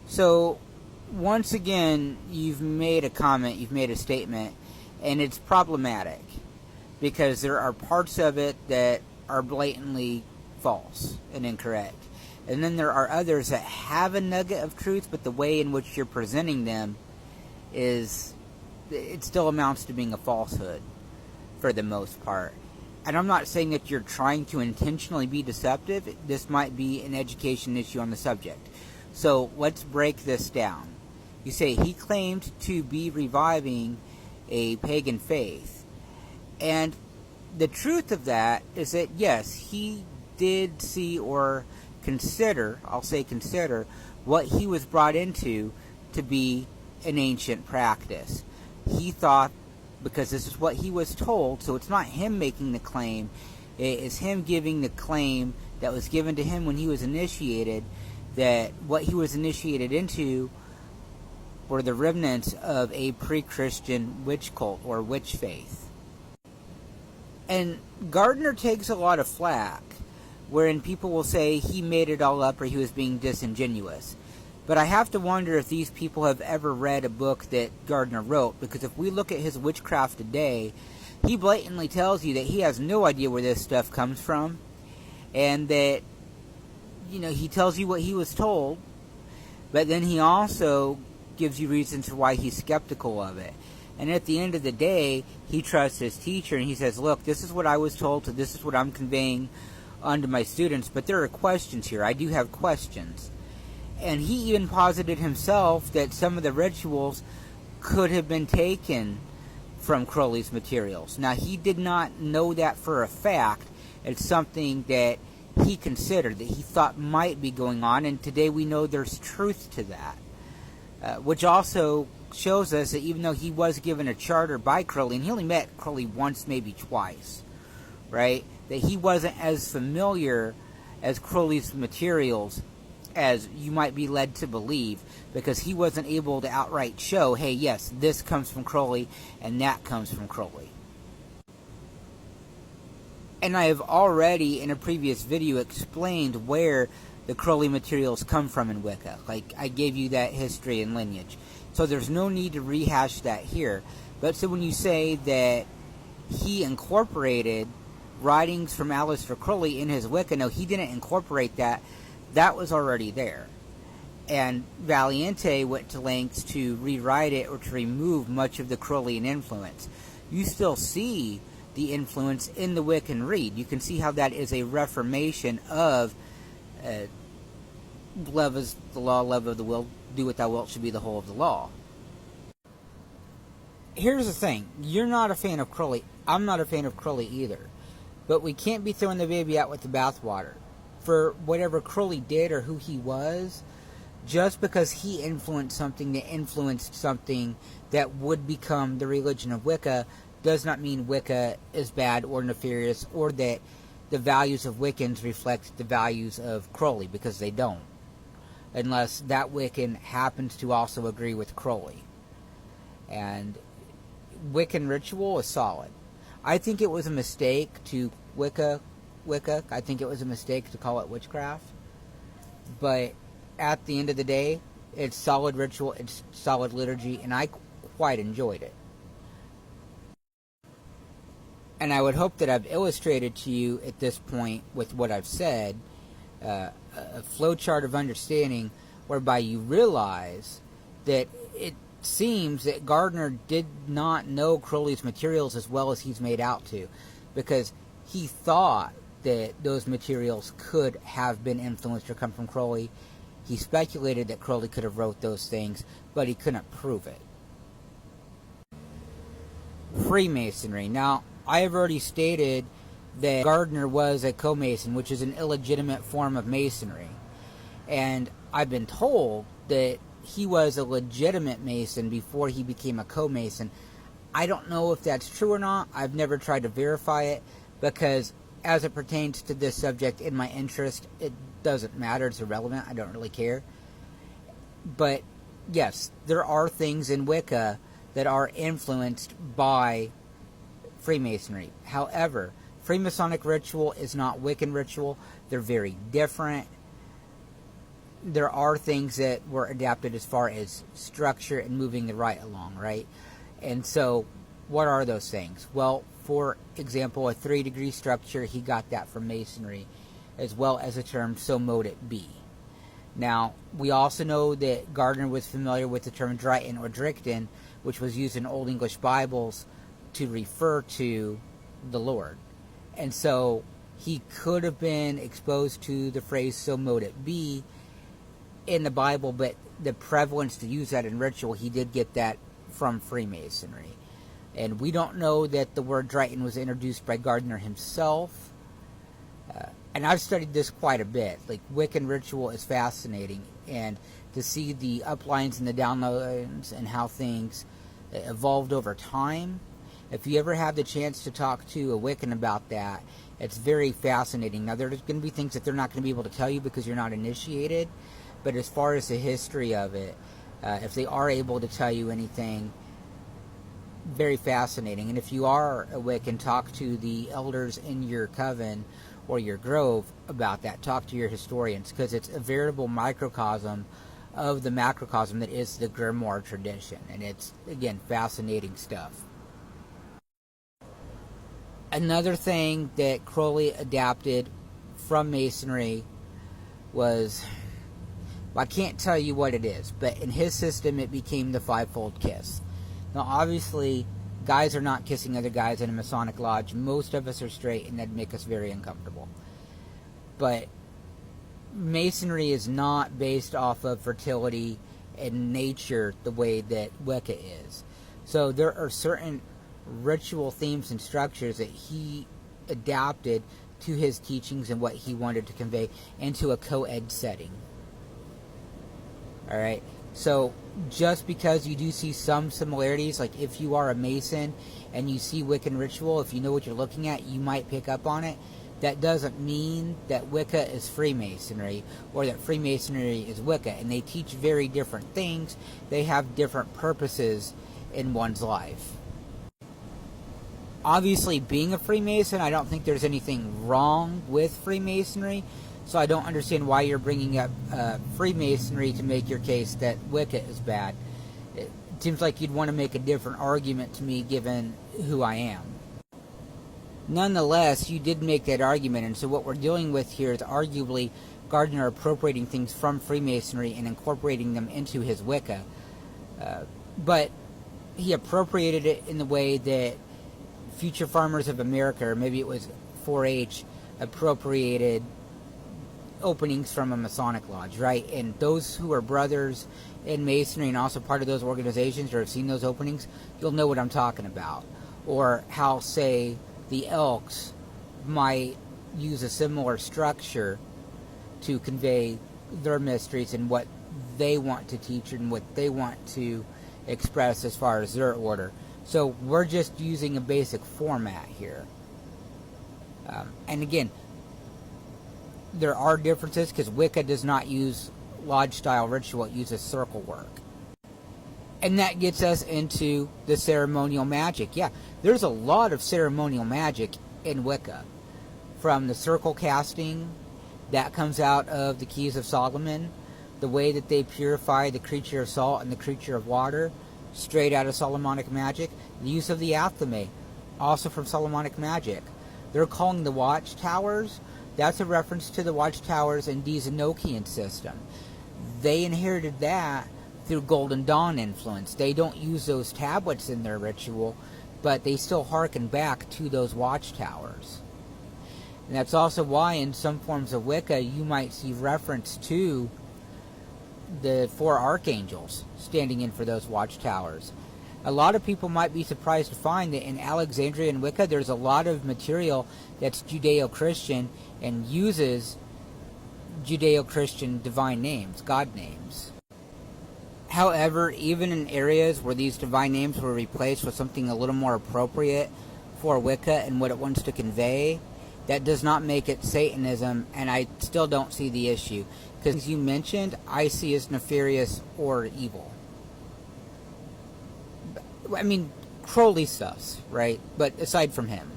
So, once again, you've made a comment, you've made a statement, and it's problematic because there are parts of it that are blatantly false and incorrect. And then there are others that have a nugget of truth, but the way in which you're presenting them is, it still amounts to being a falsehood for the most part. And I'm not saying that you're trying to intentionally be deceptive. This might be an education issue on the subject. So let's break this down. You say he claimed to be reviving a pagan faith. And the truth of that is that, yes, he did see or consider, I'll say consider, what he was brought into to be an ancient practice. He thought, because this is what he was told, so it's not him making the claim, it is him giving the claim that was given to him when he was initiated, that what he was initiated into were the remnants of a pre-Christian witch cult or witch faith. And Gardner takes a lot of flack, wherein people will say he made it all up or he was being disingenuous. But I have to wonder if these people have ever read a book that Gardner wrote, because if we look at his witchcraft today, he blatantly tells you that he has no idea where this stuff comes from, and that, you know, he tells you what he was told, but then he also gives you reasons for why he's skeptical of it. And at the end of the day, he trusts his teacher, and he says, look, this is what I was told, so this is what I'm conveying onto my students, but there are questions here. I do have questions. And he even posited himself that some of the rituals could have been taken from Crowley's materials. Now, he did not know that for a fact. It's something that he considered, that he thought might be going on, and today we know there's truth to that. Which also shows us that even though he was given a charter by Crowley, and he only met Crowley once, maybe twice, right, that he wasn't as familiar as Crowley's materials as you might be led to believe, because he wasn't able to outright show, hey, yes, this comes from Crowley and that comes from Crowley. And I have already in a previous video explained where the Crowley materials come from in Wicca. Like, I gave you that history and lineage, so there's no need to rehash that here. But so when you say that he incorporated writings from Aleister Crowley in his Wicca, no, he didn't incorporate that. That was already there. And Valiente went to lengths to rewrite it or to remove much of the Crowleyan influence. You still see the influence in the Wiccan Rede. You can see how that is a reformation of love is the law, love of the will, do what thou wilt should be the whole of the law. Here's the thing. You're not a fan of Crowley. I'm not a fan of Crowley either. But we can't be throwing the baby out with the bathwater. For whatever Crowley did or who he was, just because he influenced something that influenced something that would become the religion of Wicca, does not mean Wicca is bad or nefarious, or that the values of Wiccans reflect the values of Crowley, because they don't. Unless that Wiccan happens to also agree with Crowley. And Wiccan ritual is solid. I think it was a mistake to Wicca. I think it was a mistake to call it witchcraft. But at the end of the day, it's solid ritual, it's solid liturgy, and I quite enjoyed it. And I would hope that I've illustrated to you at this point with what I've said, a flowchart of understanding whereby you realize that it seems that Gardner did not know Crowley's materials as well as he's made out to, because he thought that those materials could have been influenced or come from Crowley. He speculated that Crowley could have wrote those things, but he couldn't prove it. Freemasonry. Now, I have already stated that Gardner was a co-mason, which is an illegitimate form of masonry. And I've been told that he was a legitimate mason before he became a co-mason. I don't know if that's true or not. I've never tried to verify it, because as it pertains to this subject in my interest, it doesn't matter. It's irrelevant. I don't really care. But yes, there are things in Wicca that are influenced by Freemasonry. However, Freemasonic ritual is not Wiccan ritual. They're very different. there are things that were adapted as far as structure and moving the rite along, right? And so, what are those things? Well, for example, a 3-degree structure, he got that from Masonry, as well as the term "so mote it be." Now, we also know that Gardner was familiar with the term Drighten or Drichten, which was used in Old English Bibles to refer to the Lord. And so, he could have been exposed to the phrase "so mote it be" in the Bible, but the prevalence to use that in ritual, he did get that from Freemasonry. And we don't know that the word Drighten was introduced by Gardner himself. And I've studied this quite a bit. Like, Wiccan ritual is fascinating, and to see the uplines and the downlines and how things evolved over time. If you ever have the chance to talk to a Wiccan about that, it's very fascinating. Now, there's going to be things that they're not going to be able to tell you because you're not initiated, but as far as the history of it, if they are able to tell you anything, very fascinating. And if you are a Wiccan, talk to the elders in your coven or your grove about that. Talk to your historians, because it's a veritable microcosm of the macrocosm that is the grimoire tradition. And it's, again, fascinating stuff. Another thing that Crowley adapted from Masonry was, well, I can't tell you what it is, but in his system it became the fivefold kiss. Now, obviously, guys are not kissing other guys in a Masonic lodge. Most of us are straight, and that'd make us very uncomfortable. But Masonry is not based off of fertility and nature the way that Wicca is. So there are certain ritual themes and structures that he adapted to his teachings and what he wanted to convey into a co-ed setting. Alright, so just because you do see some similarities, like if you are a Mason and you see Wiccan ritual, if you know what you're looking at, you might pick up on it. That doesn't mean that Wicca is Freemasonry or that Freemasonry is Wicca, and they teach very different things. They have different purposes in one's life. Obviously, being a Freemason, I don't think there's anything wrong with Freemasonry, so I don't understand why you're bringing up Freemasonry to make your case that Wicca is bad. It seems like you'd want to make a different argument to me given who I am. Nonetheless, you did make that argument, and so what we're dealing with here is arguably Gardner appropriating things from Freemasonry and incorporating them into his Wicca. But he appropriated it in the way that Future Farmers of America, or maybe it was 4-H, appropriated openings from a Masonic lodge, right? And those who are brothers in Masonry and also part of those organizations or have seen those openings, you'll know what I'm talking about. Or how, say, the Elks might use a similar structure to convey their mysteries and what they want to teach and what they want to express as far as their order. So we're just using a basic format here. And again, there are differences because Wicca does not use lodge-style ritual. It uses circle work. And that gets us into the ceremonial magic. Yeah, there's a lot of ceremonial magic in Wicca. From the circle casting, that comes out of the Keys of Solomon. The way that they purify the creature of salt and the creature of water, straight out of Solomonic magic. The use of the athame, also from Solomonic magic. They're calling the watchtowers. That's a reference to the watchtowers in Dee's Enochian system. They inherited that through Golden Dawn influence. They don't use those tablets in their ritual, but they still hearken back to those watchtowers. And that's also why in some forms of Wicca you might see reference to the 4 archangels standing in for those watchtowers. A lot of people might be surprised to find that in Alexandrian Wicca there's a lot of material that's Judeo-Christian and uses Judeo-Christian divine names, God names. However, even in areas where these divine names were replaced with something a little more appropriate for Wicca and what it wants to convey, that does not make it Satanism, and I still don't see the issue. Because as you mentioned, I see as nefarious or evil. I mean, Crowley stuffs, right? But aside from him.